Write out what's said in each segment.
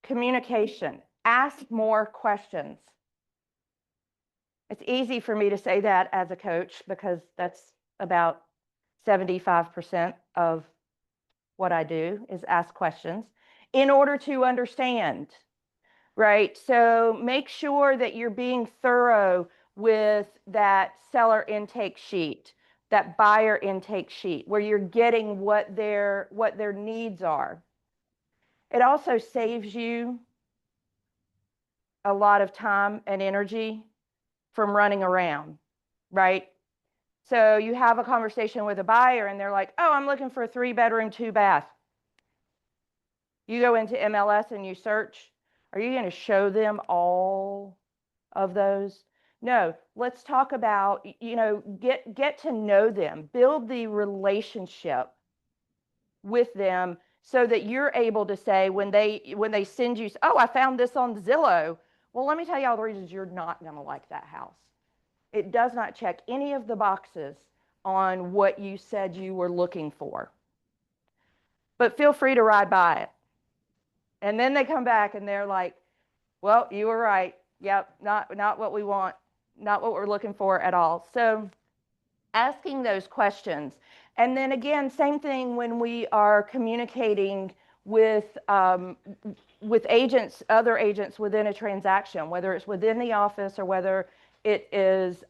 Communication. Ask more questions. It's easy for me to say that as a coach because that's about 75% of what I do is ask questions in order to understand, right? So make sure that you're being thorough with that seller intake sheet, that buyer intake sheet, where you're getting what their needs are. It also saves you a lot of time and energy from running around, right? So you have a conversation with a buyer and they're like, oh, I'm looking for a 3-bedroom, 2-bath. You go into MLS and you search. Are you going to show them all of those? No, let's talk about, get to know them, build the relationship with them so that you're able to say when they send you, oh, I found this on Zillow. Well, let me tell you all the reasons you're not going to like that house. It does not check any of the boxes on what you said you were looking for. But feel free to ride by it. And then they come back and they're like, well, you were right. Yep, not what we want, not what we're looking for at all. So asking those questions. And then again, same thing when we are communicating with agents, other agents within a transaction, whether it's within the office or whether it is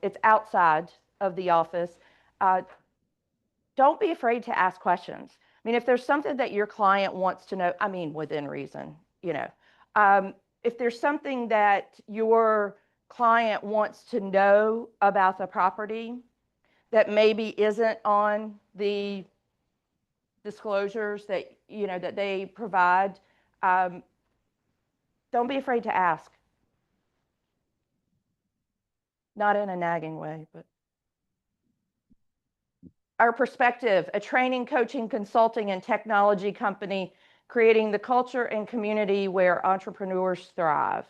it's outside of the office. Don't be afraid to ask questions. I mean, if there's something that your client wants to know, I mean, within reason, if there's something that your client wants to know about the property that maybe isn't on the disclosures that, that they provide, don't be afraid to ask. Not in a nagging way, but. Our perspective, a training, coaching, consulting, and technology company creating the culture and community where entrepreneurs thrive.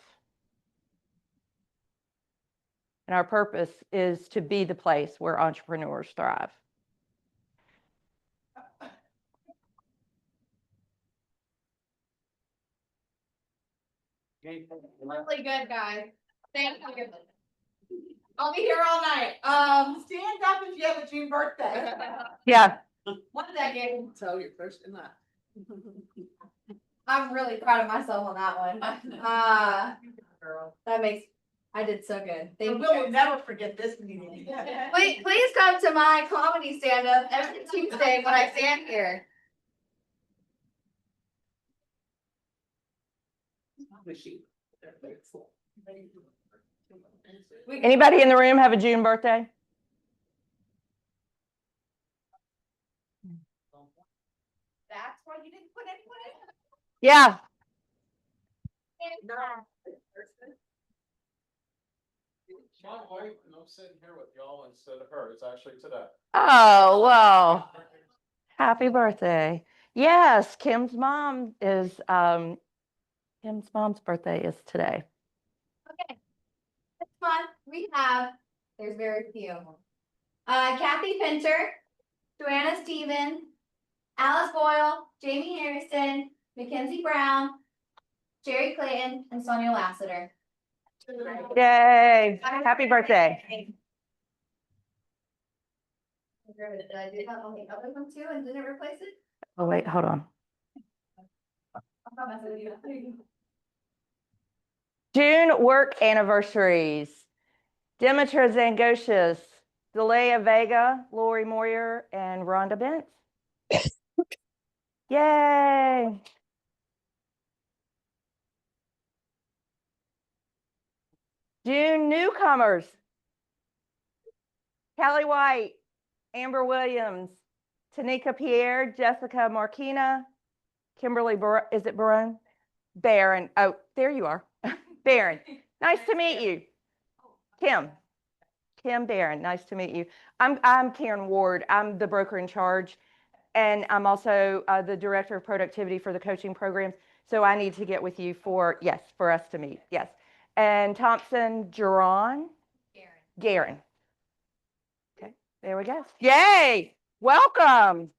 And our purpose is to be the place where entrepreneurs thrive. Really good, guys. Thank you. I'll be here all night. Stand up if you have a June birthday. Yeah. 1 second. So you're first in that. I'm really proud of myself on that one. I did so good. Thank you. We'll never forget this meeting. Please come to my comedy stand-up every Tuesday when I stand here. Anybody in the room have a June birthday? That's why you didn't put anyone in. Yeah. My wife, and I'm sitting here with y'all instead of her. It's actually today. Oh, well, happy birthday. Yes, Kim's mom's birthday is today. Okay. This month we have, there's very few. Kathy Pinter, Joanna Stevens, Alice Boyle, Jamie Harrison, Mackenzie Brown, Jerry Clayton, and Sonia Lassiter. Yay. Happy birthday. Did I do that on the other one too and didn't replace it? Oh, wait, hold on. June work anniversaries. Demetra Zangocius, Delea Vega, Lori Moyer, and Rhonda Bentz. Yay. June newcomers. Callie White, Amber Williams, Tanika Pierre, Jessica Marquina, Kimberly, is it Barron? Barron. Oh, there you are. Barron. Nice to meet you. Kim Barron. Nice to meet you. I'm Karen Ward. I'm the broker in charge, and I'm also the director of productivity for the coaching programs. So I need to get with you for us to meet. Yes. And Thompson Geron. Garen. Okay, there we go. Yay! Welcome.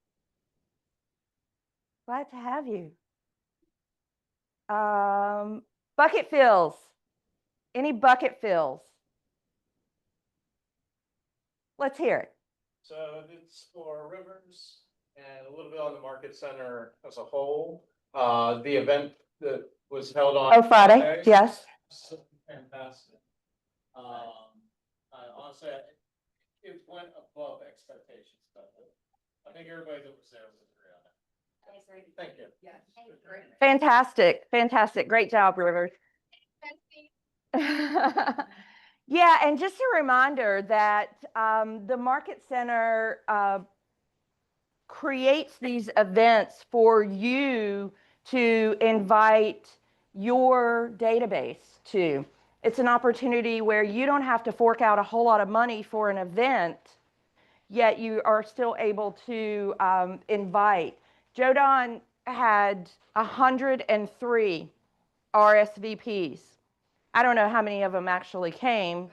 Glad to have you. Bucket fills. Any bucket fills? Let's hear it. So it's for Rivers and a little bit on the Market Center as a whole. The event that was held on. Oh, Friday, yes. Fantastic. Honestly, it went above expectations, but I think everybody that was there was agree on that. Thank you. Yes. Fantastic, fantastic. Great job, Rivers. Yeah, and just a reminder that the Market Center creates these events for you to invite your database to. It's an opportunity where you don't have to fork out a whole lot of money for an event, yet you are still able to invite. Jodan had 103 RSVPs. I don't know how many of them actually came.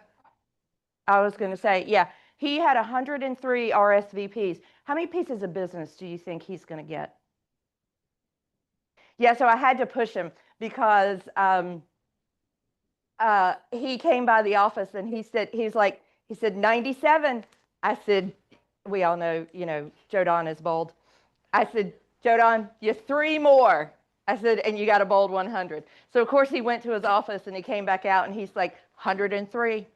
I was going to say, yeah, he had 103 RSVPs. How many pieces of business do you think he's going to get? Yeah, so I had to push him because he came by the office and he said 97. I said, we all know, Jodan is bold. I said, Jodan, you 3 more. I said, and you got a bold 100. So of course he went to his office and he came back out and he's like 103.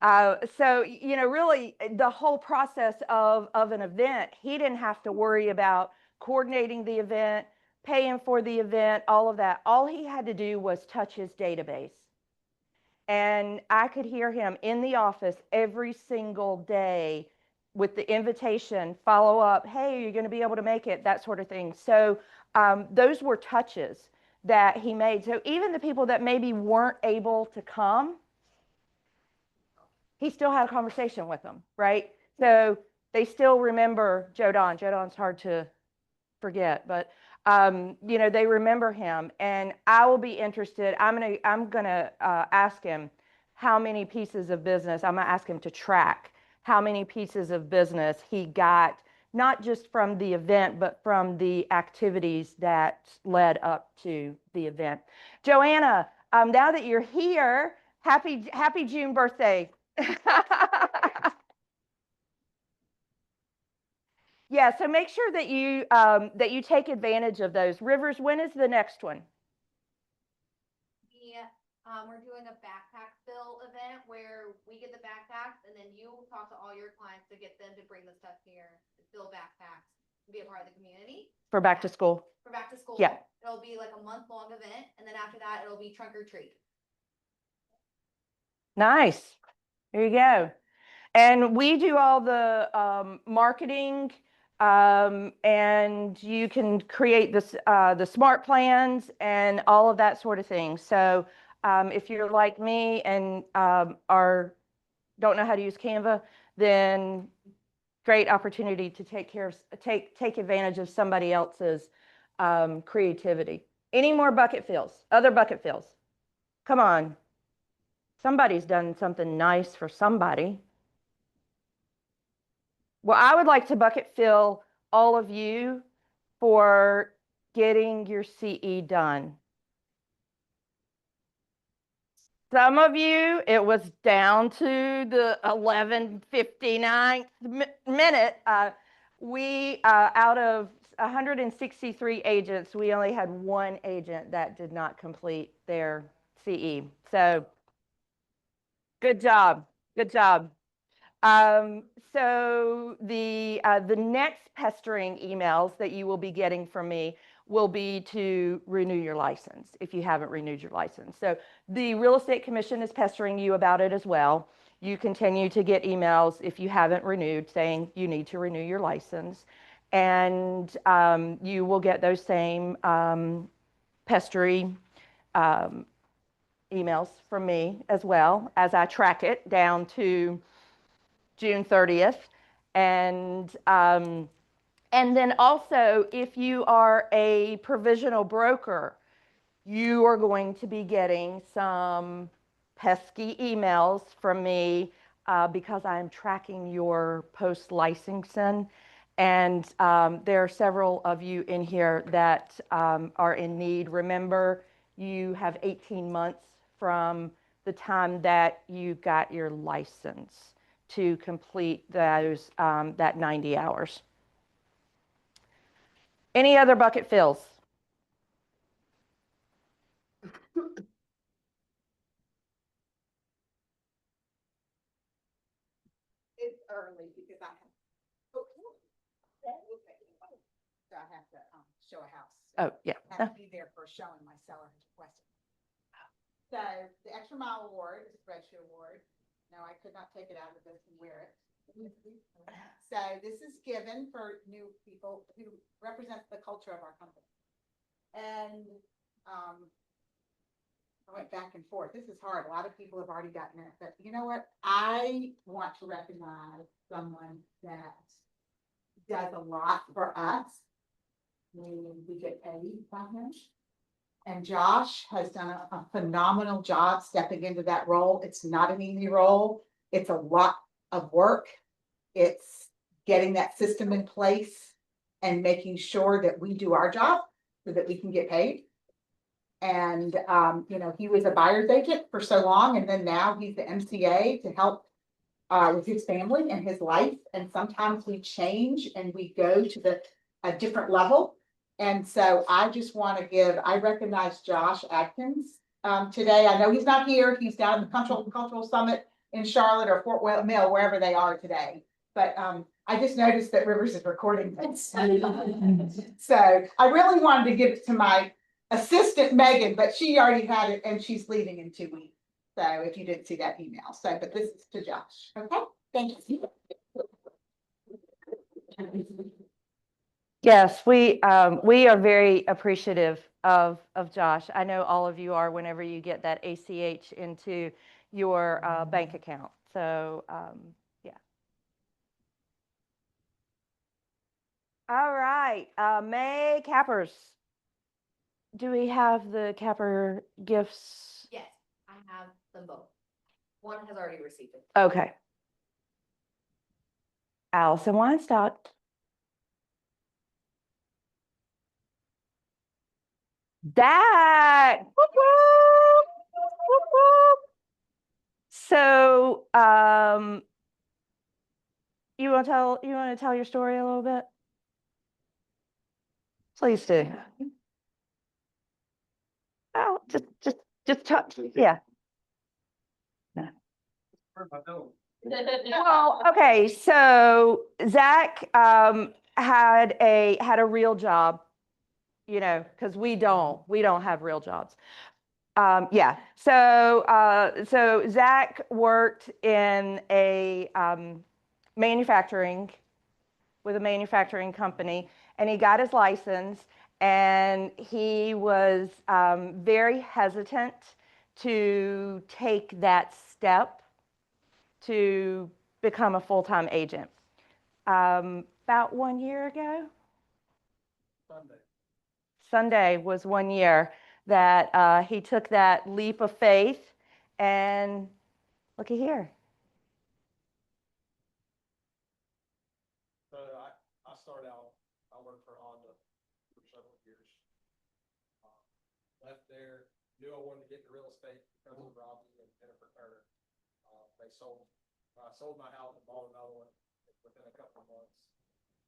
So, really the whole process of an event, he didn't have to worry about coordinating the event, paying for the event, all of that. All he had to do was touch his database. And I could hear him in the office every single day with the invitation, follow up, hey, you're going to be able to make it, that sort of thing. So those were touches that he made. So even the people that maybe weren't able to come, he still had a conversation with them, right? So they still remember Jodan. Jodan's hard to forget, but they remember him. And I will be interested. I'm gonna ask him how many pieces of business. I'm gonna ask him to track how many pieces of business he got, not just from the event, but from the activities that led up to the event. Joanna, now that you're here, happy June birthday. Yeah, so make sure that you take advantage of those. Rivers, when is the next one? We're doing a backpack fill event where we get the backpacks and then you talk to all your clients to get them to bring the stuff here, to fill backpacks, to be a part of the community. For back to school? For back to school. Yeah. It'll be like a month-long event, and then after that, it'll be trunk or treat. Nice. There you go. And we do all the marketing, and you can create the smart plans and all of that sort of thing. So if you're like me and don't know how to use Canva, then great opportunity to take advantage of somebody else's creativity. Any more bucket fills? Other bucket fills? Come on. Somebody's done something nice for somebody. Well, I would like to bucket fill all of you for getting your CE done. Some of you, it was down to the 11:59 minute. Out of 163 agents, we only had 1 agent that did not complete their CE. So good job. Good job. So the next pestering emails that you will be getting from me will be to renew your license if you haven't renewed your license. So the Real Estate Commission is pestering you about it as well. You continue to get emails if you haven't renewed saying you need to renew your license. And you will get those same pestery emails from me as well as I track it down to June 30th. And then also, if you are a provisional broker, you are going to be getting some pesky emails from me because I'm tracking your post-licensing. And there are several of you in here that are in need. Remember, you have 18 months from the time that you got your license to complete those that 90 hours. Any other bucket fills? It's early because I have. So I have to, show a house. Oh, yeah. I have to be there for showing my seller has requested. So the Extra Mile Award is a spreadsheet award. No, I could not take it out of this and wear it. So this is given for new people who represent the culture of our company. And, I went back and forth. This is hard. A lot of people have already gotten it, but you know what? I want to recognize someone that does a lot for us. We get paid by him. And Josh has done a phenomenal job stepping into that role. It's not an easy role. It's a lot of work. It's getting that system in place and making sure that we do our job so that we can get paid. And, you know, he was a buyer's agent for so long, and then now he's the MCA to help with his family and his life. And sometimes we change and we go to a different level. And so I just want to I recognize Josh Adkins today. I know he's not here. He's down in the Cultural Summit in Charlotte or Fort Mill, wherever they are today. But I just noticed that Rivers is recording this. So I really wanted to give it to my assistant Megan, but she already had it and she's leaving in 2 weeks. So if you didn't see that email, but this is to Josh. Okay, thank you. Yes, we are very appreciative of Josh. I know all of you are whenever you get that ACH into your bank account. So, yeah. All right, May Cappers. Do we have the Capper gifts? Yes, I have them both. One has already received it. Okay. Allison Weinstock. That. Whoop, whoop, whoop, whoop. So, you want to tell your story a little bit? Please do. Oh, just talk. Yeah. Well, okay. So Zach had a real job, you know, because we don't have real jobs. Yeah. So Zach worked in a manufacturing company, and he got his license, and he was very hesitant to take that step to become a full-time agent. About 1 year ago, Sunday was 1 year that he took that leap of faith, and looky here. So I started out, I worked for Honda for several years. Left there, knew I wanted to get into real estate because of Robbie and Jennifer Turner. I sold my house and bought another one within a couple of months.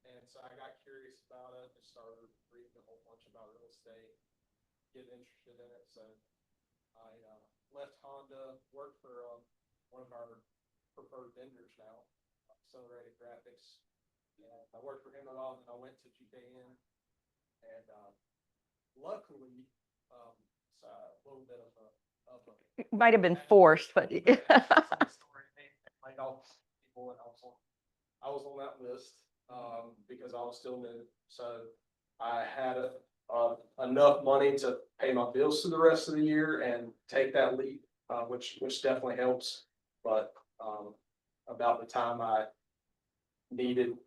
And so I got curious about it, just started reading a whole bunch about real estate, getting interested in it. So I left Honda, worked for one of our preferred vendors now, Accelerated Graphics. And I worked for him a while, and I went to GKN, and luckily, it's a little bit of a It might have been forced, but story. Like all people, and I was on that list because I was still new, so I had enough money to pay my bills for the rest of the year and take that leap, which definitely helps. But about the time I needed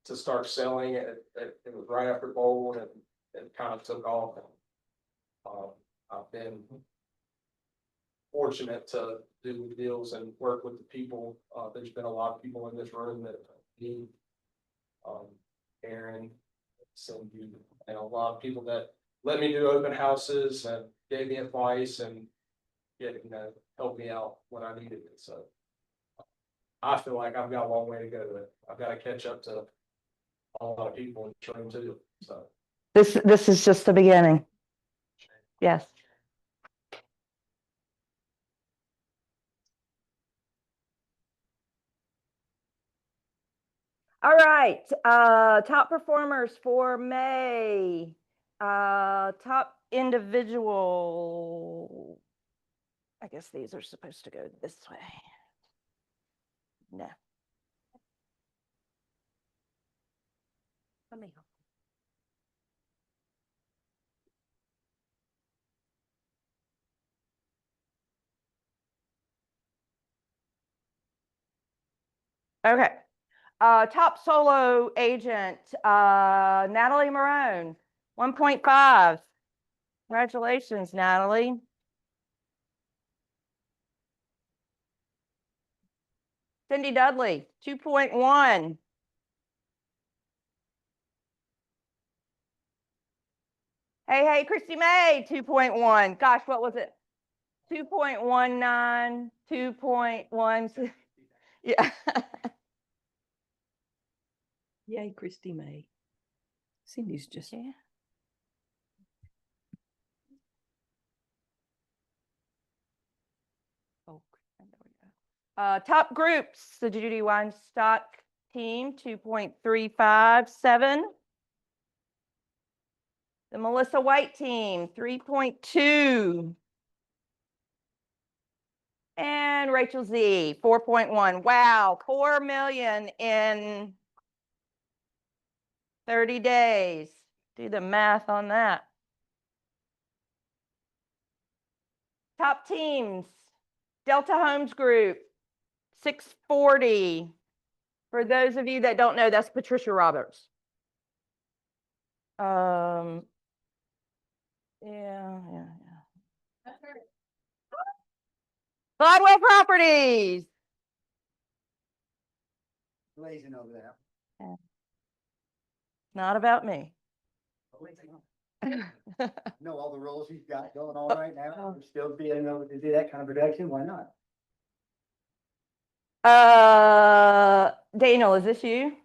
to start selling it, it was right after bowl, and it kind of took off. I've been fortunate to do the deals and work with the people. There's been a lot of people in this room that need Aaron, Cindy, and a lot of people that let me do open houses and gave me advice and helped me out when I needed it, so. I feel like I've got a long way to go, but I've got to catch up to a lot of people in train too, so. This is just the beginning. Yes. All right, top performers for May. Top individual. I guess these are supposed to go this way. No. Let me help. Okay. Top solo agent, Natalie Marone, 1.5. Congratulations, Natalie. Cindy Dudley, 2.1. Hey, Christy May, 2.1. Gosh, what was it? 2.19, 2.1. Yeah. Yay, Christy May. Cindy's just. Yeah. Oh, there we go. Top groups, the Judy Weinstock team, 2.357. The Melissa White team, 3.2. And Rachel Z, 4.1. Wow, 4 million in 30 days. Do the math on that. Top teams, Delta Homes Group, 640. For those of you that don't know, that's Patricia Roberts. Yeah. That's her. Gladwell Properties. Blazing over there. Not about me. Know all the roles you've got going on right now, you're still being able to do that kind of production, why not? Daniel, is this you?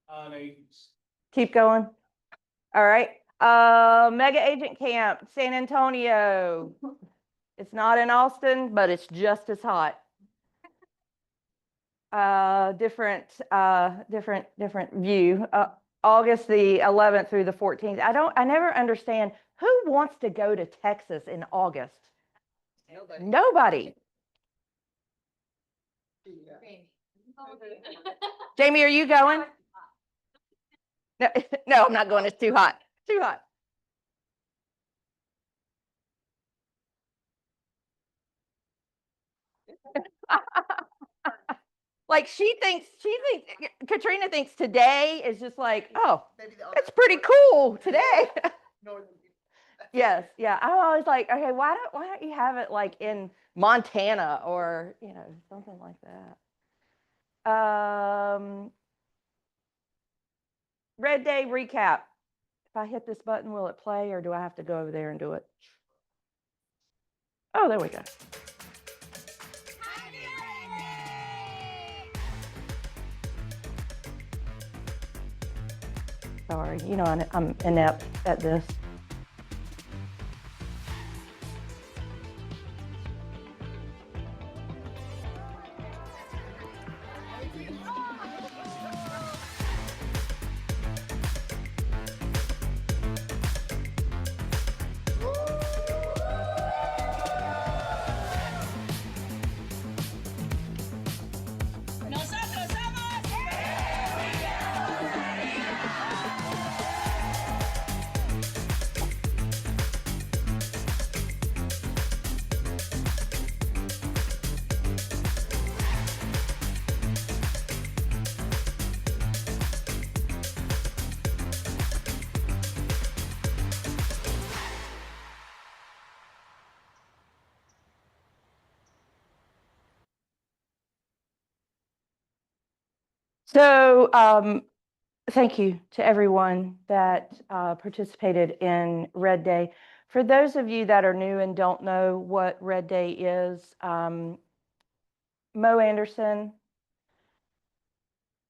No, Keep going. All right. Mega Agent Camp, San Antonio. It's not in Austin, but it's just as hot. Different view. August the 11th through the 14th. I never understand who wants to go to Texas in August. Nobody. Jamie, are you going? No, no, I'm not going. It's too hot. Too hot. Like Katrina thinks today is just like, oh, it's pretty cool today. Yes, yeah. I'm always like, okay, why don't you have it like in Montana or something like that? Red Day recap. If I hit this button, will it play or do I have to go over there and do it? Oh, there we go. Sorry, I'm inept at this. So thank you to everyone that participated in Red Day. For those of you that are new and don't know what Red Day is, Mo Anderson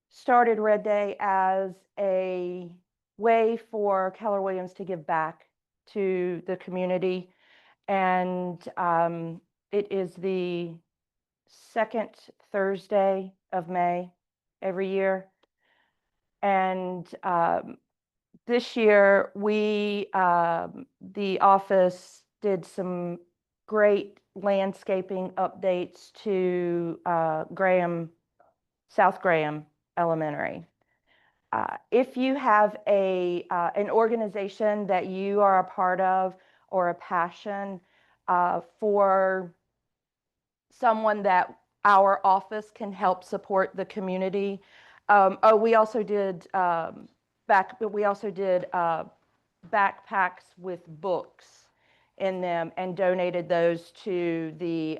started Red Day as a way for Keller Williams to give back to the community. And it is the second Thursday of May every year. And this year, the office did some great landscaping updates to South Graham Elementary. If you have an organization that you are a part of or a passion for someone that our office can help support the community. We also did backpacks with books in them and donated those to the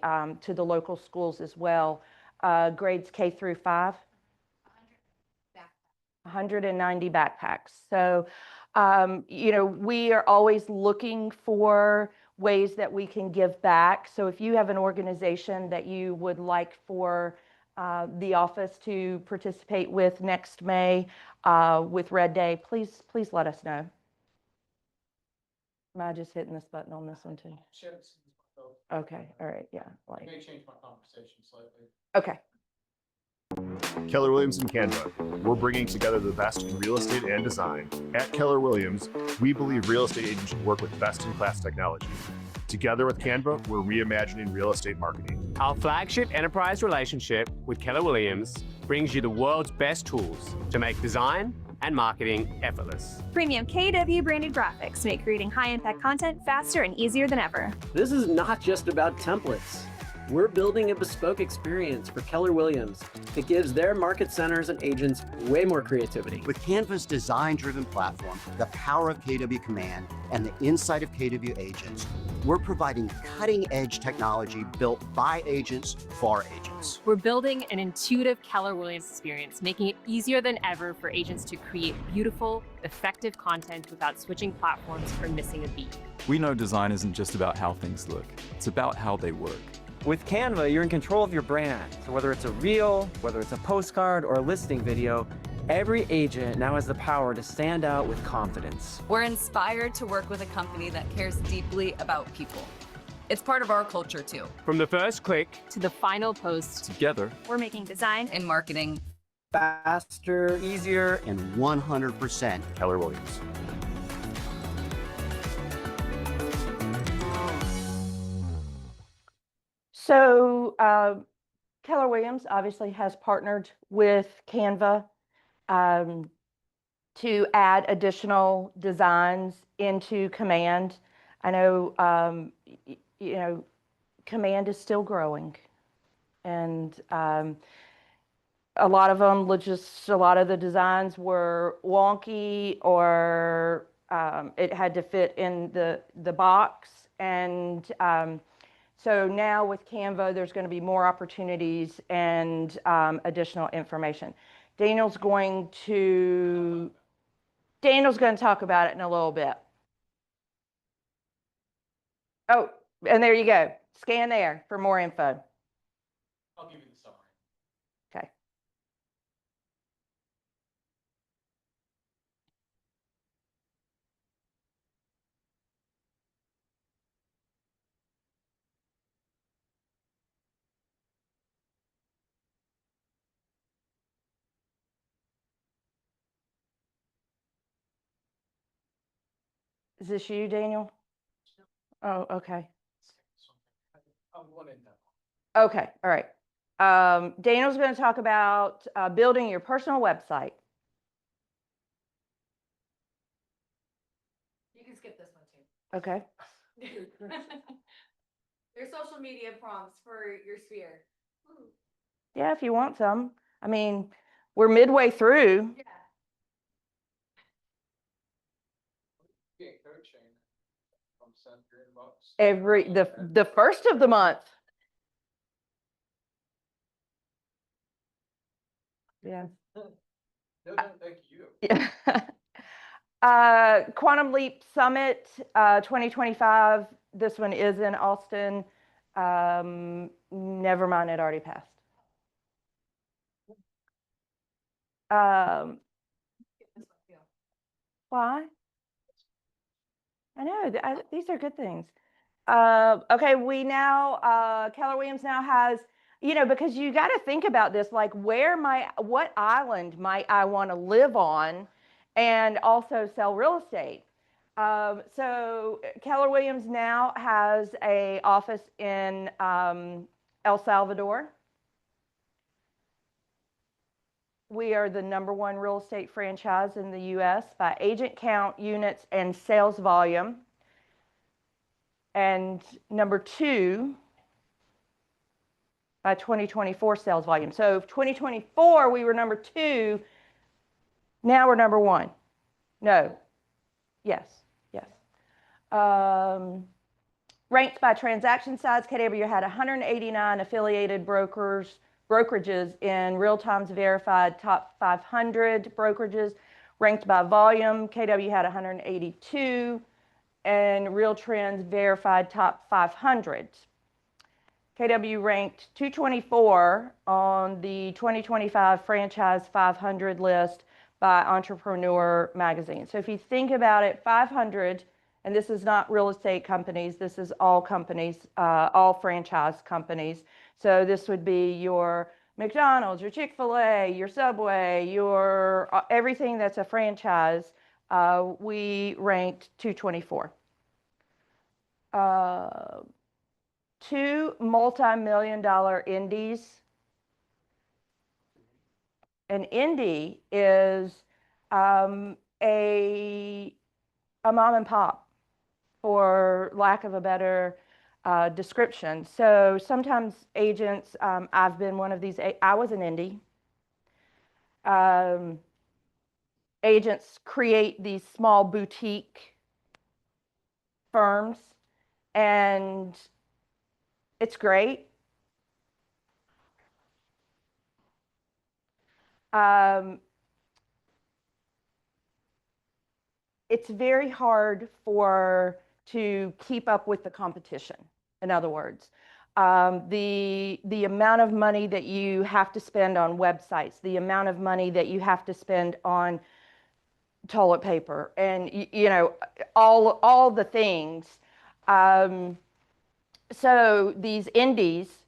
local schools as well, grades K through 5. 190 backpacks. So, we are always looking for ways that we can give back. So if you have an organization that you would like for the office to participate with next May with Red Day, please let us know. Am I just hitting this button on this one too? Okay, all right, yeah. I may change my conversation slightly. Okay. Keller Williams and Canva. We're bringing together the best in real estate and design. At Keller Williams, we believe real estate agents should work with best-in-class technology. Together with Canva, we're reimagining real estate marketing. Our flagship enterprise relationship with Keller Williams brings you the world's best tools to make design and marketing effortless. Premium KW branded graphics make creating high-impact content faster and easier than ever. This is not just about templates. We're building a bespoke experience for Keller Williams that gives their market centers and agents way more creativity. With Canva's design-driven platform, the power of KW Command, and the insight of KW agents, we're providing cutting-edge technology built by agents for agents. We're building an intuitive Keller Williams experience, making it easier than ever for agents to create beautiful, effective content without switching platforms or missing a beat. We know design isn't just about how things look, it's about how they work. With Canva, you're in control of your brand. So whether it's a reel, whether it's a postcard or a listing video, every agent now has the power to stand out with confidence. We're inspired to work with a company that cares deeply about people. It's part of our culture too. From the first click to the final post, together, we're making design and marketing faster, easier, and 100% Keller Williams. So Keller Williams obviously has partnered with Canva to add additional designs into Command. I know, Command is still growing, and a lot of them, a lot of the designs were wonky, or it had to fit in the box, and so now with Canva, there's going to be more opportunities and additional information. Daniel's going to talk about it in a little bit. Oh, and there you go. Scan there for more info. I'll give you the summary. Okay. Is this you, Daniel? Oh, okay. Okay, all right. Daniel's going to talk about building your personal website. You can skip this one too. Okay. There's social media prompts for your sphere. Yeah, if you want some. I mean, we're midway through. Yeah. The first of the month. Yeah. No, thank you. Quantum Leap Summit 2025. This one is in Austin. Never mind, it already passed. Why? I know, these are good things. Okay, we now, Keller Williams now has, you know, because you got to think about this, like what island might I want to live on and also sell real estate? So Keller Williams now has a office in El Salvador. We are the #1 real estate franchise in the US by agent count, units, and sales volume. And #2 by 2024 sales volume. So 2024, we were #2. Now we're #1. No. Yes. Ranked by transaction size, KW had 189 affiliated brokerages in Real Times Verified top 500 brokerages. Ranked by volume, KW had 182, and Real Trends Verified top 500. KW ranked 224 on the 2025 Franchise 500 list by Entrepreneur Magazine. So if you think about it, 500, and this is not real estate companies, this is all companies, all franchise companies. So this would be your McDonald's, your Chick-fil-A, your Subway, your everything that's a franchise. We ranked 224. 2 multi-million-dollar indies. An indie is a mom and pop, for lack of a better description. So sometimes agents, I've been one of these, I was an indie. Agents create these small boutique firms, and it's great. It's very hard to keep up with the competition. In other words, the amount of money that you have to spend on websites, the amount of money that you have to spend on toilet paper, and you know, all the things. So these indies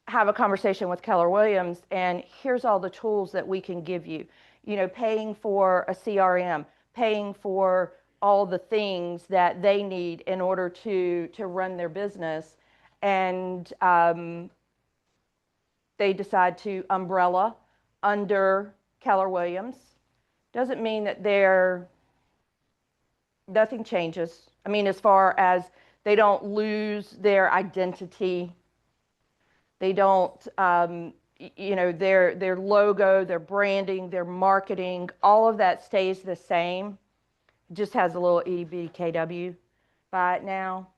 have a conversation with Keller Williams, and here's all the tools that we can give you. You know, paying for a CRM, paying for all the things that they need in order to run their business. And they decide to umbrella under Keller Williams. Doesn't mean that nothing changes. I mean, as far as they don't lose their identity. They don't, you know, their logo, their branding, their marketing, all of that stays the same. It just has a little EBKW by it now.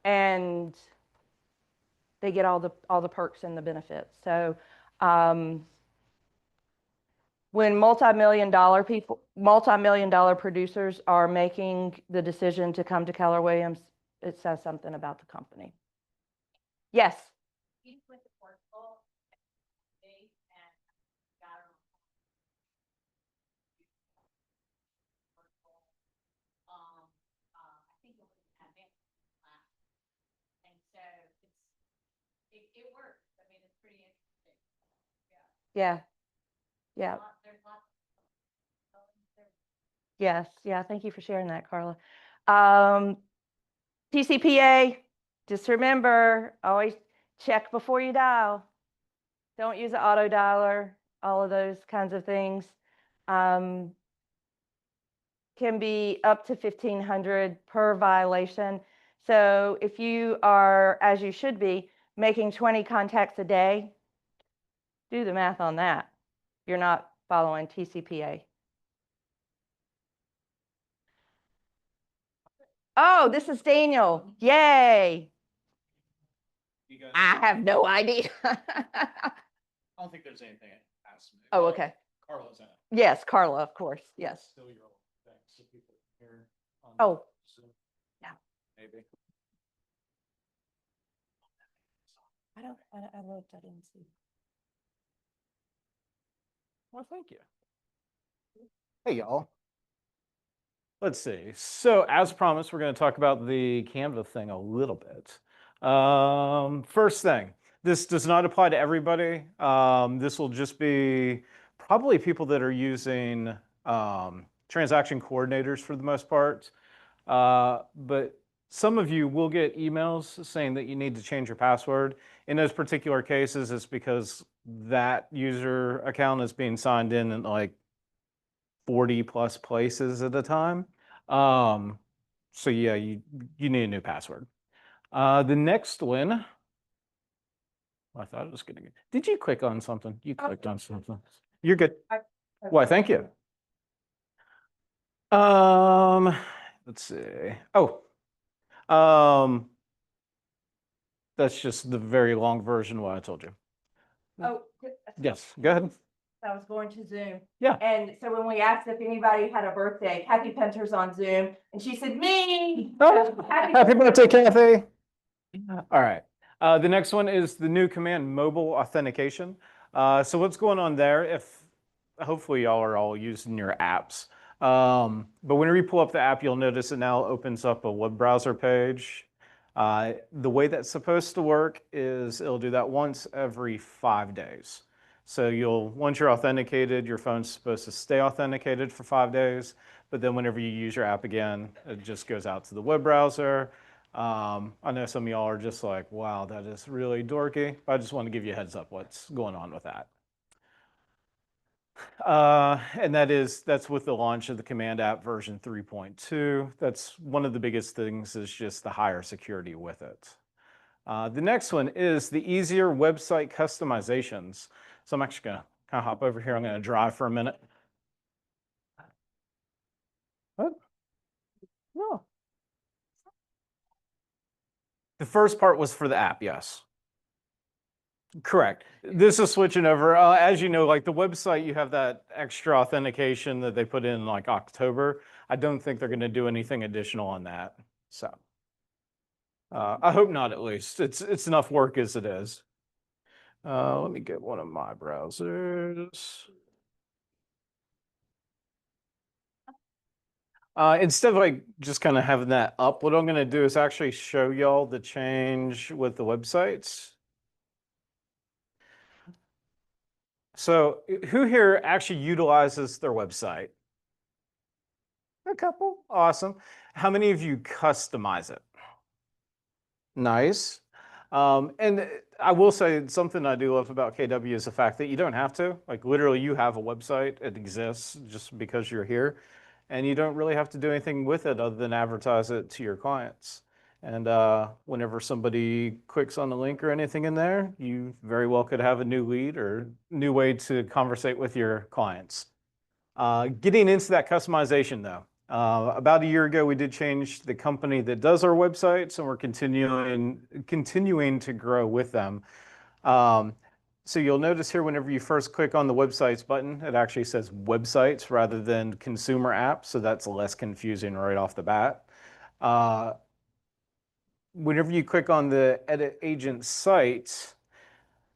And they get all the perks and the benefits. So when multi-million-dollar producers are making the decision to come to Keller Williams, it says something about the company. Yes. It works. I mean, it's pretty interesting. Yeah. Yes. Yeah. Thank you for sharing that, Carla. TCPA, just remember, always check before you dial. Don't use an auto dialer, all of those kinds of things. Can be up to $1,500 per violation. So if you are, as you should be, making 20 contacts a day, do the math on that. You're not following TCPA. Oh, this is Daniel. Yay. I have no idea. I don't think there's anything asked me. Oh, okay. Carla's in it. Yes, Carla, of course, yes. Still your old thing, so people can hear on Oh, Zoom. yeah. Maybe. I looked, I didn't see. Well, thank you. Hey, y'all. Let's see. So as promised, we're going to talk about the Canva thing a little bit. First thing, this does not apply to everybody. This will just be probably people that are using transaction coordinators for the most part. But some of you will get emails saying that you need to change your password. In those particular cases, it's because that user account is being signed in like 40 plus places at a time. So yeah, you need a new password. The next one, I thought it was gonna get. Did you click on something? You clicked on something. You're good. Why, thank you. Let's see. Oh, that's just the very long version of what I told you. Oh, Yes, go ahead. I was going to Zoom. Yeah. And so when we asked if anybody had a birthday, Kathy Penter's on Zoom, and she said, me. Oh, happy birthday, Kathy. All right. The next one is the new command, mobile authentication. So what's going on there? If hopefully y'all are all using your apps. But whenever you pull up the app, you'll notice it now opens up a web browser page. The way that's supposed to work is it'll do that once every 5 days. So once you're authenticated, your phone's supposed to stay authenticated for 5 days. But then whenever you use your app again, it just goes out to the web browser. I know some of y'all are just like, wow, that is really dorky. But I just want to give you a heads up what's going on with that. And that's with the launch of the Command App version 3.2. That's one of the biggest things is just the higher security with it. The next one is the easier website customizations. So I'm actually going to kind of hop over here. I'm going to drive for a minute. What? No. The first part was for the app, yes. Correct. This is switching over. As you know, like the website, you have that extra authentication that they put in like October. I don't think they're going to do anything additional on that. So I hope not, at least. It's enough work as it is. Let me get one of my browsers. Instead of like just kind of having that up, what I'm going to do is actually show y'all the change with the websites. So who here actually utilizes their website? A couple. Awesome. How many of you customize it? Nice. And I will say something I do love about KW is the fact that you don't have to. Like literally you have a website. It exists just because you're here. And you don't really have to do anything with it other than advertise it to your clients. And whenever somebody clicks on the link or anything in there, you very well could have a new lead or new way to conversate with your clients. Getting into that customization though, about a year ago, we did change the company that does our websites, and we're continuing to grow with them. So you'll notice here, whenever you first click on the websites button, it actually says websites rather than consumer apps. So that's less confusing right off the bat. Whenever you click on the edit agent site,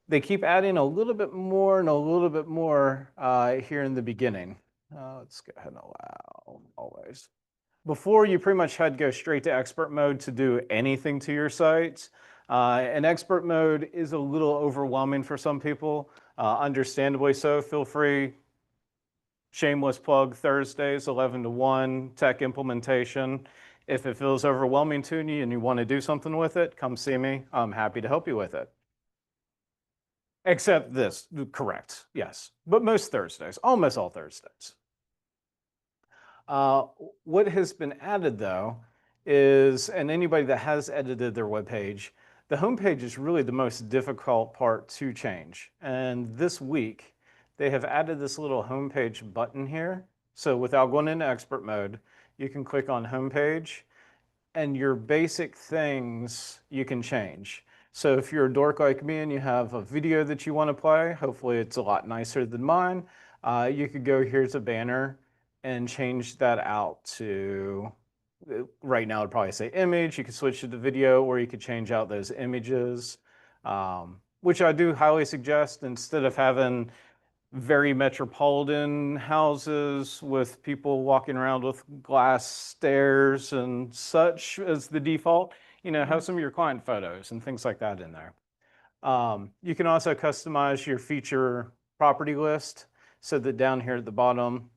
they keep adding a little bit more and a little bit more here in the beginning. Let's go ahead and allow always. Before, you pretty much had to go straight to expert mode to do anything to your site. And expert mode is a little overwhelming for some people, understandably so. Feel free, shameless plug, Thursdays, 11 to 1, tech implementation. If it feels overwhelming to you and you want to do something with it, come see me. I'm happy to help you with it. Except this, correct, yes. But most Thursdays, almost all Thursdays. What has been added though is, and anybody that has edited their webpage, the homepage is really the most difficult part to change. And this week, they have added this little homepage button here. So without going into expert mode, you can click on homepage and your basic things you can change. So if you're a dork like me and you have a video that you want to play, hopefully it's a lot nicer than mine, You could go here to banner and change that out to, right now it'd probably say image. You could switch to the video, or you could change out those images, which I do highly suggest instead of having very metropolitan houses with people walking around with glass stairs and such as the default. Have some of your client photos and things like that in there. You can also customize your feature property list so that down here at the bottom,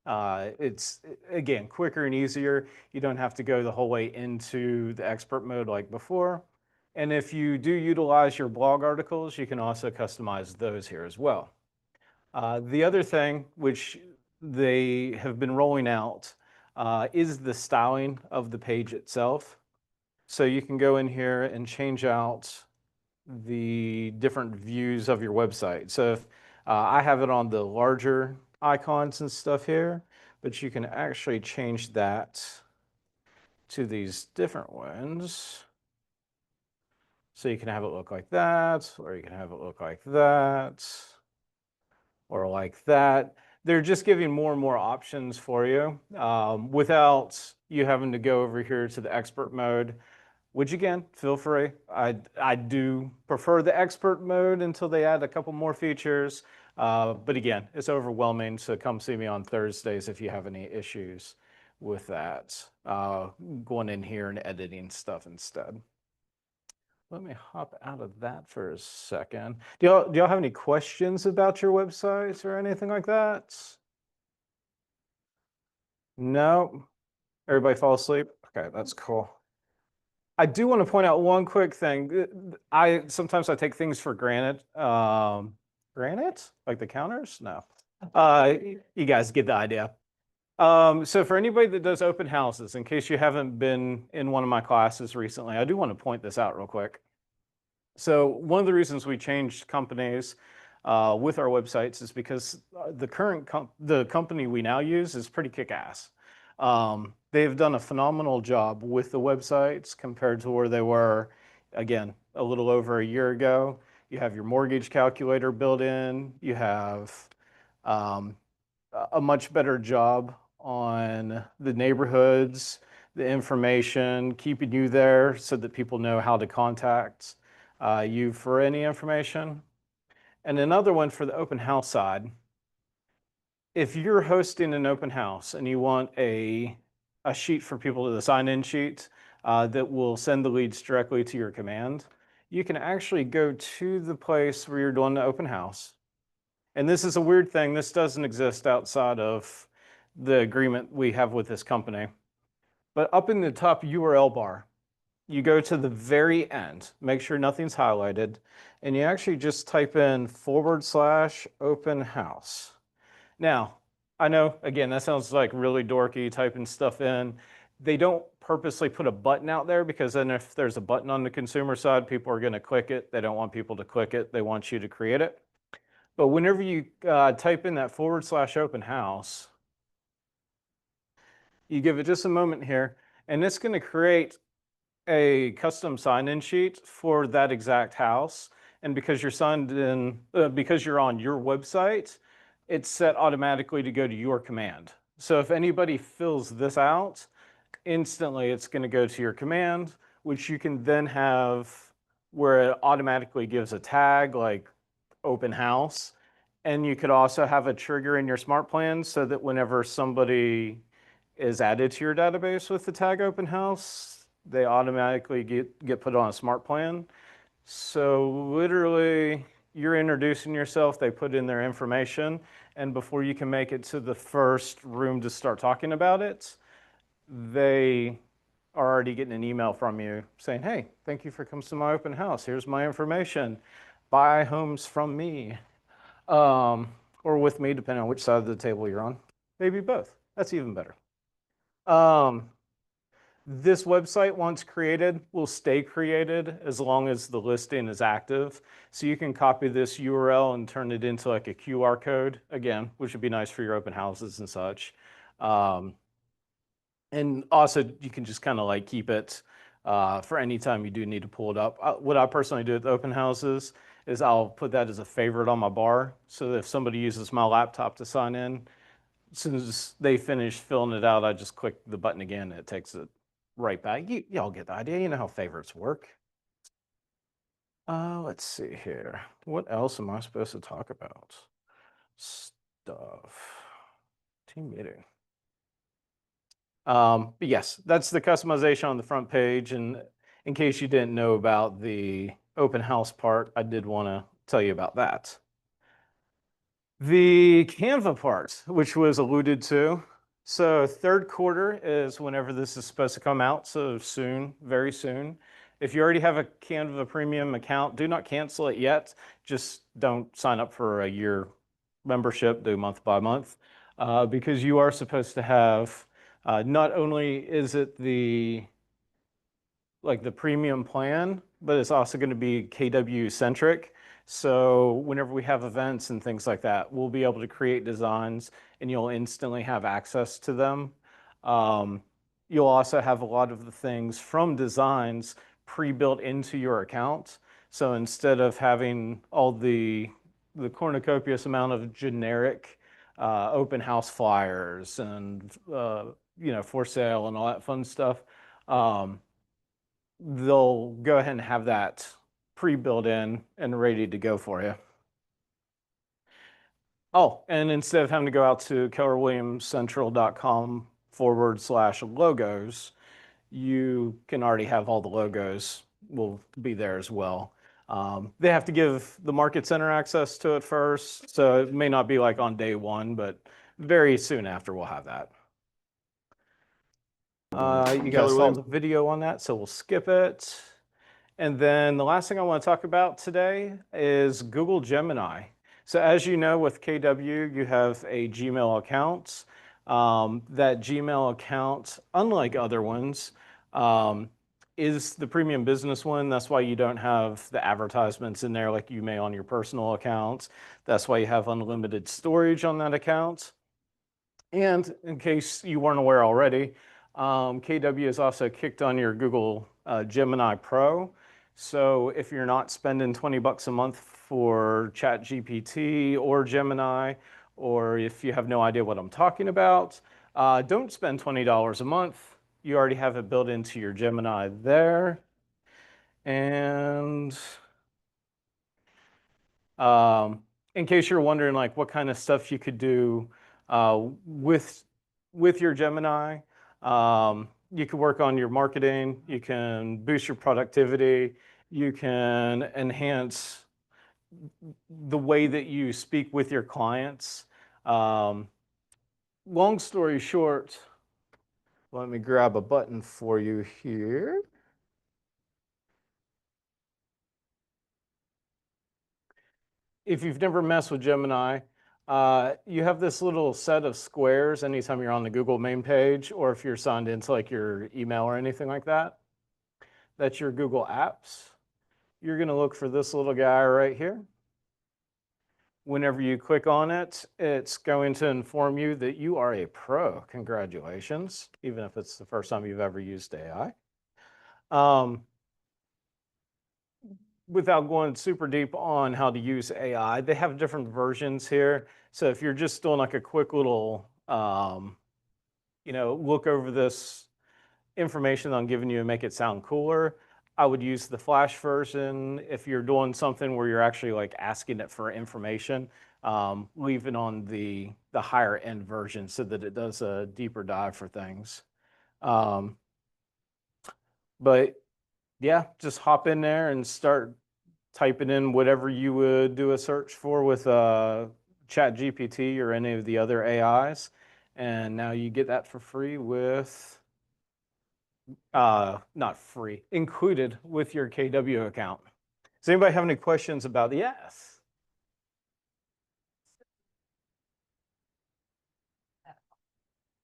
it's, again, quicker and easier. You don't have to go the whole way into the expert mode like before. And if you do utilize your blog articles, you can also customize those here as well. The other thing which they have been rolling out is the styling of the page itself. So you can go in here and change out the different views of your website. So if, I have it on the larger icons and stuff here, but you can actually change that to these different ones. So you can have it look like that, or you can have it look like that, or like that. They're just giving more and more options for you without you having to go over here to the expert mode, which again, feel free. I do prefer the expert mode until they add a couple more features. But again, it's overwhelming, so come see me on Thursdays if you have any issues with that. Going in here and editing stuff instead. Let me hop out of that for a second. Do y'all have any questions about your websites or anything like that? No? Everybody fall asleep? Okay, that's cool. I do want to point out one quick thing. Sometimes I take things for granted. Granite? Like the counters? No. You guys get the idea. So for anybody that does open houses, in case you haven't been in one of my classes recently, I do want to point this out real quick. So one of the reasons we changed companies with our websites is because the company we now use is pretty kick-ass. They've done a phenomenal job with the websites compared to where they were, again, a little over a year ago. You have your mortgage calculator built in. You have a much better job on the neighborhoods, the information, keeping you there so that people know how to contact you for any information. And another one for the open house side. If you're hosting an open house and you want a sheet for people, the sign-in sheet that will send the leads directly to your command, you can actually go to the place where you're doing the open house. And this is a weird thing. This doesn't exist outside of the agreement we have with this company. But up in the top URL bar, you go to the very end, make sure nothing's highlighted, and you actually just type in /open house. Now, I know, again, that sounds like really dorky typing stuff in. They don't purposely put a button out there because then if there's a button on the consumer side, people are going to click it. They don't want people to click it. They want you to create it. But whenever you type in that /open house, you give it just a moment here, and it's going to create a custom sign-in sheet for that exact house. And because you're signed in, because you're on your website, it's set automatically to go to your command. So if anybody fills this out, instantly it's going to go to your command, which you can then have where it automatically gives a tag like open house. And you could also have a trigger in your smart plan so that whenever somebody is added to your database with the tag open house, they automatically get put on a smart plan. So literally you're introducing yourself, they put in their information, and before you can make it to the first room to start talking about it, they are already getting an email from you saying, hey, thank you for coming to my open house. Here's my information. Buy homes from me. Or with me, depending on which side of the table you're on. Maybe both. That's even better. This website, once created, will stay created as long as the listing is active. So you can copy this URL and turn it into like a QR code, again, which would be nice for your open houses and such. And also, you can just kind of like keep it for any time you do need to pull it up. What I personally do with open houses is I'll put that as a favorite on my bar. So that if somebody uses my laptop to sign in, as soon as they finish filling it out, I just click the button again. And it takes it right back. Y'all get the idea. You know how favorites work. Let's see here. What else am I supposed to talk about? Stuff. Team meeting. But yes, that's the customization on the front page. And in case you didn't know about the open house part, I did want to tell you about that. The Canva part, which was alluded to. So third quarter is whenever this is supposed to come out. So soon, very soon. If you already have a Canva premium account, do not cancel it yet. Just don't sign up for a year membership, do month by month, because you are supposed to have, not only is it the premium plan, but it's also going to be KW centric. So whenever we have events and things like that, we'll be able to create designs and you'll instantly have access to them. You'll also have a lot of the things from designs pre-built into your account. So instead of having all the cornucopious amount of generic open house flyers and for sale and all that fun stuff, they'll go ahead and have that pre-built in and ready to go for you. Oh, and instead of having to go out to kellerwilliamscentral.com/logos, you can already have all the logos will be there as well. They have to give the Market Center access to it first, so it may not be like on day one, but very soon after we'll have that. You guys saw the video on that, so we'll skip it. And then the last thing I want to talk about today is Google Gemini. So as you know, with KW, you have a Gmail account. That Gmail account, unlike other ones, is the premium business one. That's why you don't have the advertisements in there like you may on your personal accounts. That's why you have unlimited storage on that account. And in case you weren't aware already, KW is also kicked on your Google Gemini Pro. So if you're not spending $20 a month for ChatGPT or Gemini, or if you have no idea what I'm talking about, don't spend $20 a month. You already have it built into your Gemini there. And in case you're wondering like what kind of stuff you could do with your Gemini, you can work on your marketing, you can boost your productivity, you can enhance the way that you speak with your clients. Long story short, let me grab a button for you here. If you've never messed with Gemini, you have this little set of squares anytime you're on the Google main page, or if you're signed into like your email or anything like that. That's your Google Apps. You're going to look for this little guy right here. Whenever you click on it, it's going to inform you that you are a pro. Congratulations, even if it's the first time you've ever used AI. Without going super deep on how to use AI, they have different versions here. So if you're just doing like a quick little, look over this information I'm giving you and make it sound cooler, I would use the Flash version. If you're doing something where you're actually like asking it for information, leave it on the higher end version so that it does a deeper dive for things. But yeah, just hop in there and start typing in whatever you would do a search for with ChatGPT or any of the other AIs. And now you get that for free with, not free, included with your KW account. Does anybody have any questions about the yes?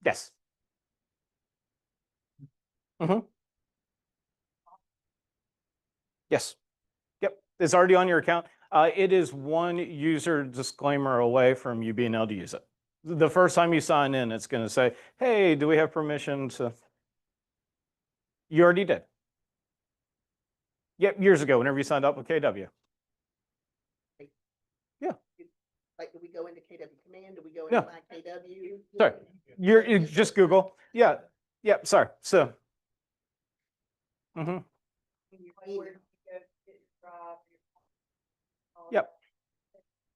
Yes. Yes. Yep. It's already on your account. It is one user disclaimer away from you being able to use it. The first time you sign in, it's going to say, hey, do we have permission to? You already did. Yep, years ago, whenever you signed up with KW. Like, do we go into KW Command? Do we go No. into my KW? Sorry, you just Google. Yeah, yeah, sorry, so. Mhm. Yep.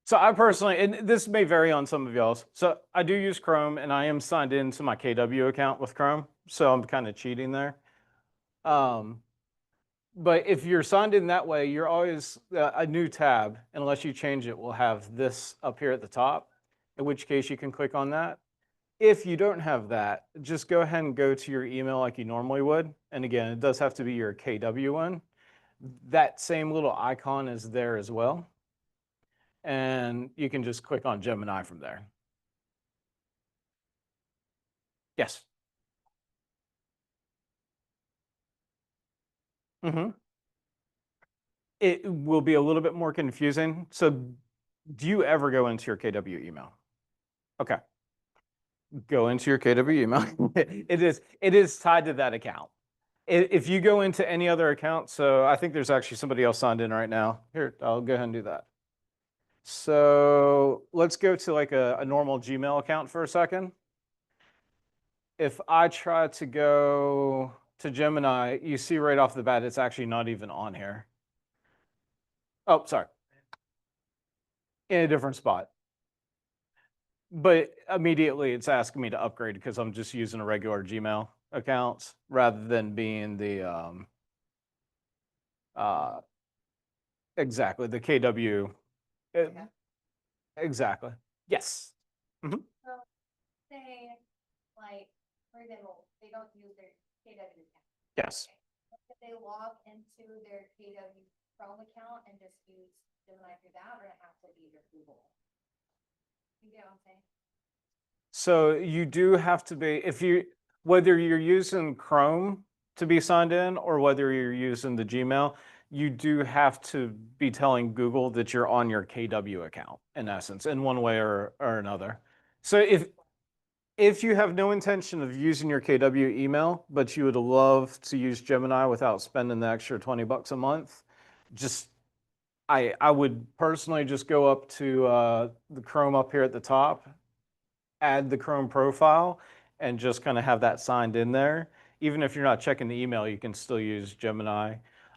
So I personally, and this may vary on some of y'all's, so I do use Chrome and I am signed into my KW account with Chrome, so I'm kind of cheating there. But if you're signed in that way, you're always, a new tab, unless you change it, will have this up here at the top, in which case you can click on that. If you don't have that, just go ahead and go to your email like you normally would. And again, it does have to be your KW one. That same little icon is there as well. And you can just click on Gemini from there. Yes. It will be a little bit more confusing. So do you ever go into your KW email? Okay. Go into your KW email. It is tied to that account. If you go into any other account, so I think there's actually somebody else signed in right now. Here, I'll go ahead and do that. So let's go to like a normal Gmail account for a second. If I try to go to Gemini, you see right off the bat, it's actually not even on here. Oh, sorry. In a different spot. But immediately it's asking me to upgrade because I'm just using a regular Gmail account rather than being the exactly the KW. Exactly. Yes. So say like, for example, they don't use their KW account. Yes. If they log into their KW Chrome account and just use Gemini through that, or it has to be their Google? You get what I'm saying? So you do have to be, whether you're using Chrome to be signed in or whether you're using the Gmail, you do have to be telling Google that you're on your KW account, in essence, in one way or another. So if you have no intention of using your KW email, but you would love to use Gemini without spending the extra $20 a month, I would personally just go up to the Chrome up here at the top, add the Chrome profile, and just kind of have that signed in there. Even if you're not checking the email, you can still use Gemini.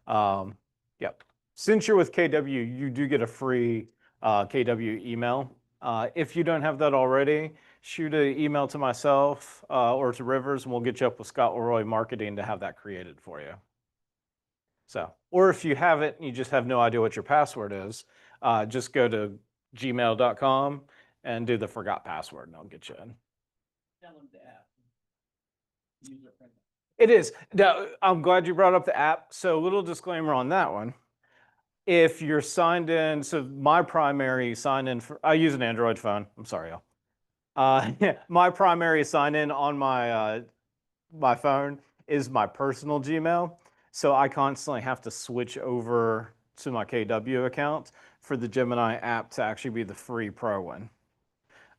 Yep. Since you're with KW, you do get a free KW email. If you don't have that already, shoot an email to myself or to Rivers, and we'll get you up with Scott Leroy Marketing to have that created for you. So, or if you have it and you just have no idea what your password is, just go to gmail.com and do the forgot password, and I'll get you in. It is. Now, I'm glad you brought up the app. So, little disclaimer on that one. If you're signed in, so my primary sign in, I use an Android phone. I'm sorry, y'all. My primary sign in on my my phone is my personal Gmail. So I constantly have to switch over to my KW account for the Gemini app to actually be the free pro one.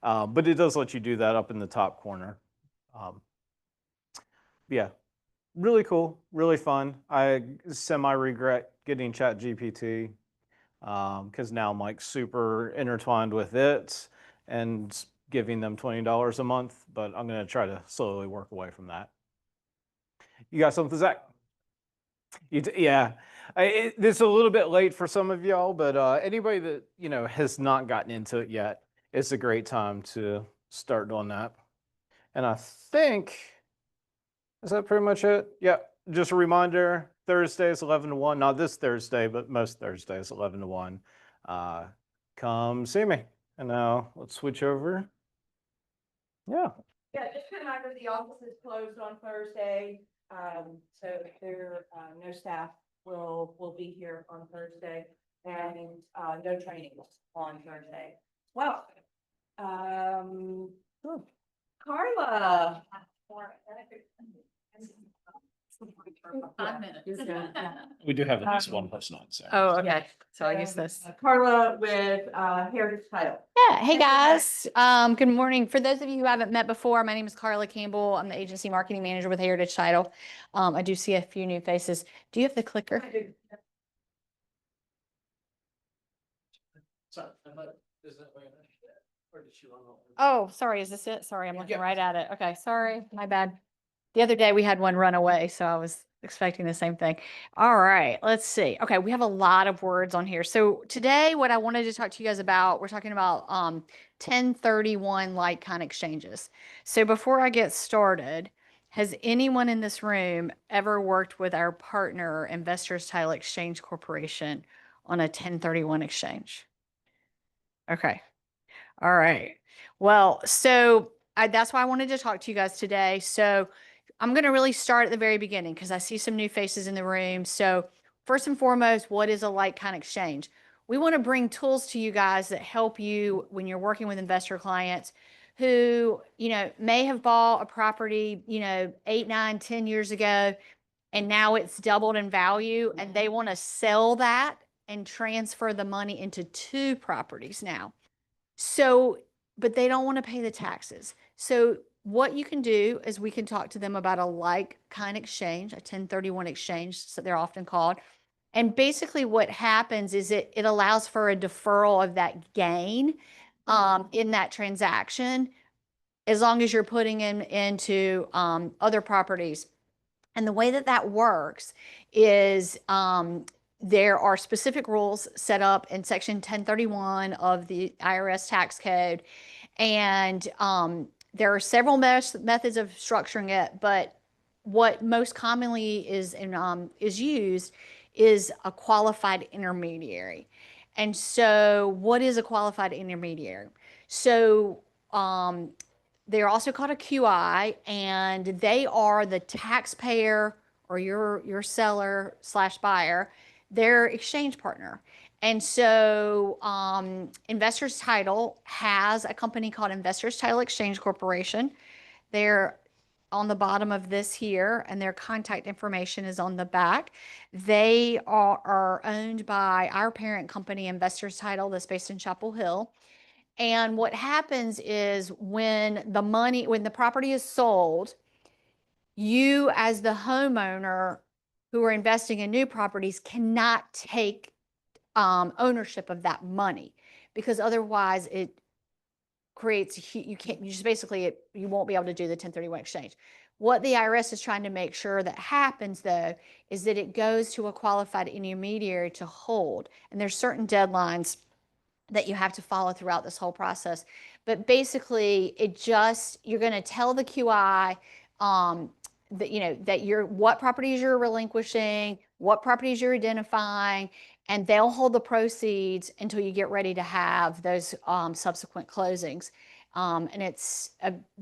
But it does let you do that up in the top corner. Yeah, really cool, really fun. I semi-regret getting ChatGPT because now I'm like super intertwined with it and giving them $20 a month, but I'm going to try to slowly work away from that. You got something, Zach? Yeah, this is a little bit late for some of y'all, but anybody that has not gotten into it yet, it's a great time to start doing that. And I think, is that pretty much it? Yeah, just a reminder, Thursdays 11 to 1, not this Thursday, but most Thursdays 11 to 1. Come see me. And now let's switch over. Yeah. Yeah, just a reminder, the office is closed on Thursday. So there, no staff will be here on Thursday, and no trainings on Thursday. Well, Carla. 5 minutes. We do have at least one person on, so. Oh, okay. So I'll use this. Carla with Heritage Title. Yeah, hey guys. Good morning. For those of you who haven't met before, my name is Carla Campbell. I'm the agency marketing manager with Heritage Title. I do see a few new faces. Do you have the clicker? Oh, sorry, is this it? Sorry, I'm looking right at it. Okay, sorry, my bad. The other day we had one run away, so I was expecting the same thing. All right, let's see. Okay, we have a lot of words on here. So today what I wanted to talk to you guys about, we're talking about 1031 like kind exchanges. So before I get started, has anyone in this room ever worked with our partner, Investors Title Exchange Corporation, on a 1031 exchange? Okay. All right. Well, so that's why I wanted to talk to you guys today. So I'm going to really start at the very beginning because I see some new faces in the room. So first and foremost, what is a like kind exchange? We want to bring tools to you guys that help you when you're working with investor clients who, may have bought a property, 8, 9, 10 years ago, and now it's doubled in value, and they want to sell that and transfer the money into 2 properties now. So, but they don't want to pay the taxes. So what you can do is we can talk to them about a like kind exchange, a 1031 exchange, so they're often called. And basically what happens is it allows for a deferral of that gain in that transaction, as long as you're putting into other properties. And the way that that works is there are specific rules set up in Section 1031 of the IRS tax code. And there are several methods of structuring it, but what most commonly is used is a qualified intermediary. And so what is a qualified intermediary? So they're also called a QI, and they are the taxpayer or your seller / buyer, their exchange partner. And so Investors Title has a company called Investors Title Exchange Corporation. They're on the bottom of this here, and their contact information is on the back. They are owned by our parent company, Investors Title, that's based in Chapel Hill. And what happens is when the property is sold, you as the homeowner who are investing in new properties cannot take ownership of that money, because otherwise it creates, you won't be able to do the 1031 exchange. What the IRS is trying to make sure that happens, though, is that it goes to a qualified intermediary to hold. And there's certain deadlines that you have to follow throughout this whole process. But basically, you're going to tell the QI that what properties you're relinquishing, what properties you're identifying, and they'll hold the proceeds until you get ready to have those subsequent closings. And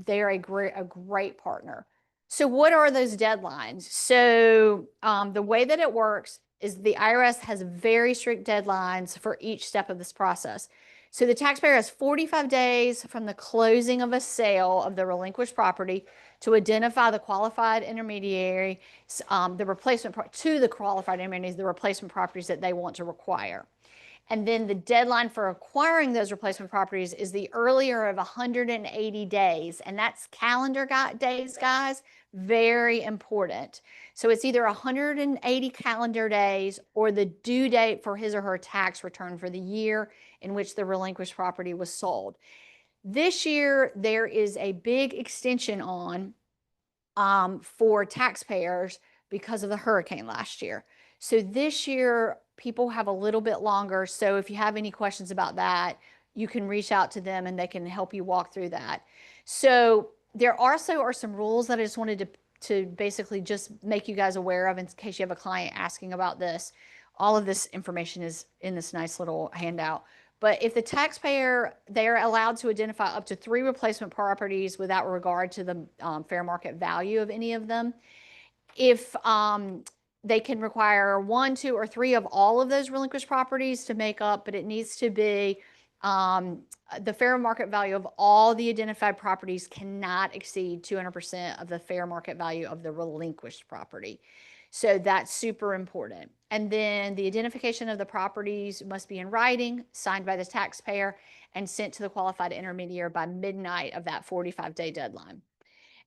they're a great partner. So what are those deadlines? So the way that it works is the IRS has very strict deadlines for each step of this process. So the taxpayer has 45 days from the closing of a sale of the relinquished property to identify the qualified intermediary, the replacement properties that they want to require. And then the deadline for acquiring those replacement properties is the earlier of 180 days. And that's calendar days, guys. Very important. So it's either 180 calendar days or the due date for his or her tax return for the year in which the relinquished property was sold. This year, there is a big extension on for taxpayers because of the hurricane last year. So this year, people have a little bit longer. So if you have any questions about that, you can reach out to them and they can help you walk through that. So there also are some rules that I just wanted to basically just make you guys aware of in case you have a client asking about this. All of this information is in this nice little handout. But if the taxpayer, they're allowed to identify up to 3 replacement properties without regard to the fair market value of any of them. If they can require 1, 2, or 3 of all of those relinquished properties to make up, but it needs to be the fair market value of all the identified properties cannot exceed 200% of the fair market value of the relinquished property. So that's super important. And then the identification of the properties must be in writing, signed by the taxpayer, and sent to the qualified intermediary by midnight of that 45-day deadline.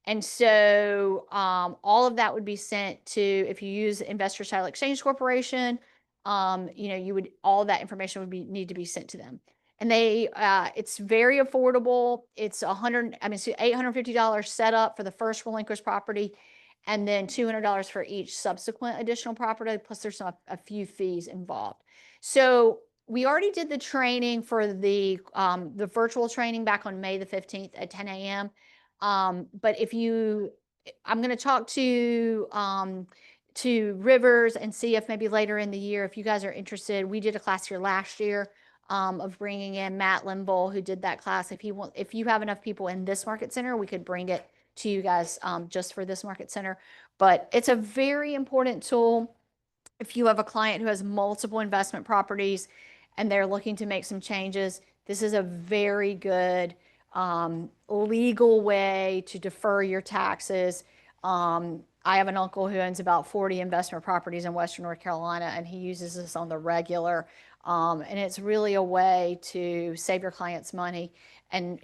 And so all of that would be sent to, if you use Investors Title Exchange Corporation, all that information would need to be sent to them. And they, it's very affordable. It's $850 setup for the first relinquished property, and then $200 for each subsequent additional property. Plus there's a few fees involved. So we already did the training for the virtual training back on May the 15th at 10 a.m. But I'm going to talk to Rivers and see if maybe later in the year, if you guys are interested. We did a class here last year of bringing in Matt Limble, who did that class. If you have enough people in this market center, we could bring it to you guys just for this market center. But it's a very important tool. If you have a client who has multiple investment properties and they're looking to make some changes, this is a very good legal way to defer your taxes. I have an uncle who owns about 40 investment properties in Western North Carolina, and he uses this on the regular. And it's really a way to save your clients money and,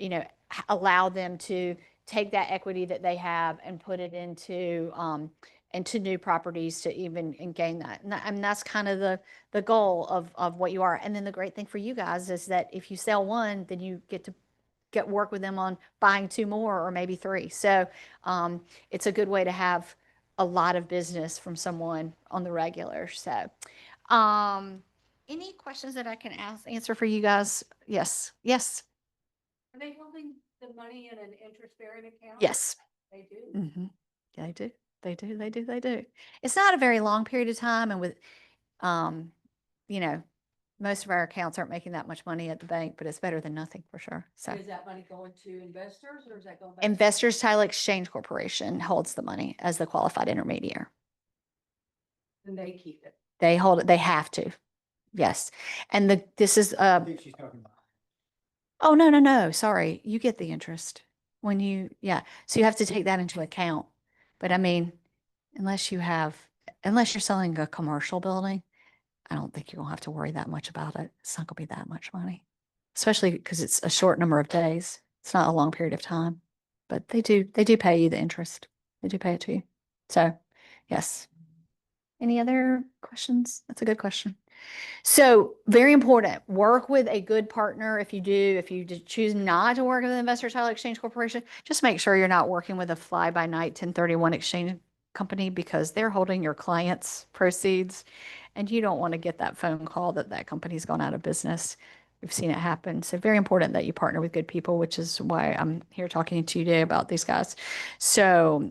allow them to take that equity that they have and put it into new properties to even gain that. And that's kind of the goal of what you are. And then the great thing for you guys is that if you sell one, then you get to work with them on buying 2 more or maybe 3. So it's a good way to have a lot of business from someone on the regular. So any questions that I can answer for you guys? Yes. Are they holding the money in an interest-bearing account? Yes. They do? They do. It's not a very long period of time. And with, most of our accounts aren't making that much money at the bank, but it's better than nothing for sure. So Is that money going to investors or is that going back? to- Investors Title Exchange Corporation holds the money as the qualified intermediary. And they keep it. They hold it. They have to. Yes. And this is, I think she's talking about. oh, no. Sorry. You get the interest when yeah. So you have to take that into account. But I mean, unless you're selling a commercial building, I don't think you're gonna have to worry that much about it. It's not gonna be that much money, especially because it's a short number of days. It's not a long period of time, but they do pay you the interest. They do pay it to you. So yes. Any other questions? That's a good question. So very important, work with a good partner. If you choose not to work with an Investor Title Exchange Corporation, just make sure you're not working with a fly-by-night 1031 exchange company, because they're holding your clients' proceeds and you don't want to get that phone call that company's gone out of business. We've seen it happen. So very important that you partner with good people, which is why I'm here talking to you today about these guys. So,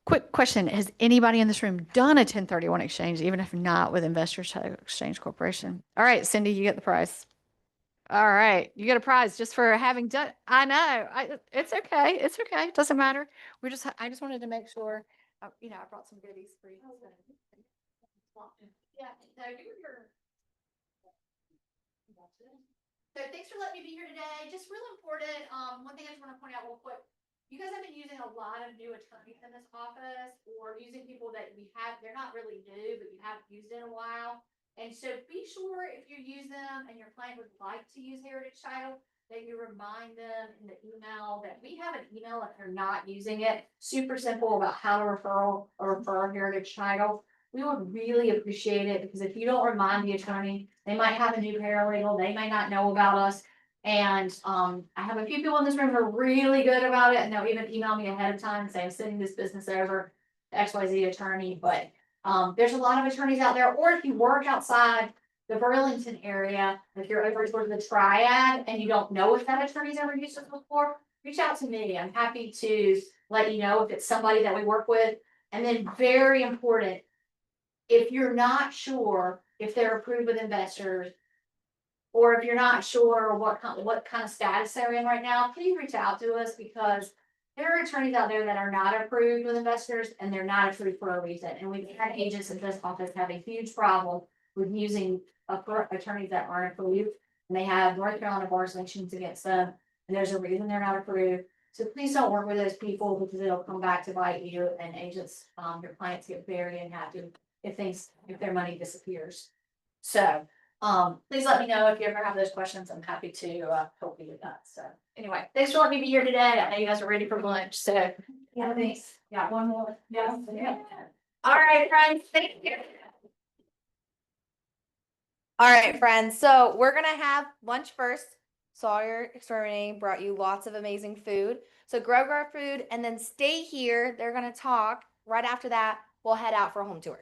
quick question. Has anybody in this room done a 1031 exchange, even if not with Investors Title Exchange Corporation? All right, Cindy, you get the prize. All right, you get a prize just for having done. I know. It's okay. It's okay. It doesn't matter. I just wanted to make sure, I brought some goodies for you. Yeah, so So thanks for letting me be here today. Just real important. One thing I just want to point out real quick. You guys have been using a lot of new attorneys in this office, or using people that they're not really new, but you haven't used in a while. And so be sure if you use them and your client would like to use Heritage Title, that you remind them in the email that we have an email if they're not using it. Super simple about how to refer Heritage Title. We would really appreciate it, because if you don't remind the attorney, they might have a new paralegal, they may not know about us. And I have a few people in this room who are really good about it, and they'll even email me ahead of time and say, I'm sending this business over to XYZ attorney. But there's a lot of attorneys out there, or if you work outside the Burlington area, if you're over towards the Triad and you don't know if that attorney's ever used it before, reach out to me. I'm happy to let you know if it's somebody that we work with. And then very important, if you're not sure if they're approved with investors, or if you're not sure what kind of status they're in right now, please reach out to us, because there are attorneys out there that are not approved with investors, and they're not approved for a reason. And we've had agents in this office have a huge problem with using attorneys that aren't approved, and they have North Carolina bar sanctions against them, and there's a reason they're not approved. So please don't work with those people, because it'll come back to bite you, and agents, your clients get very unhappy if their money disappears. So please let me know if you ever have those questions. I'm happy to help you with that. So anyway, thanks for letting me be here today. I know you guys are ready for lunch. So yeah, thanks. Yeah, one more. Yeah. All right, friends. Thank you. All right, friends. So we're gonna have lunch first. Sawyer Exterminating brought you lots of amazing food. So grab our food and then stay here. They're gonna talk. Right after that, we'll head out for a home tour.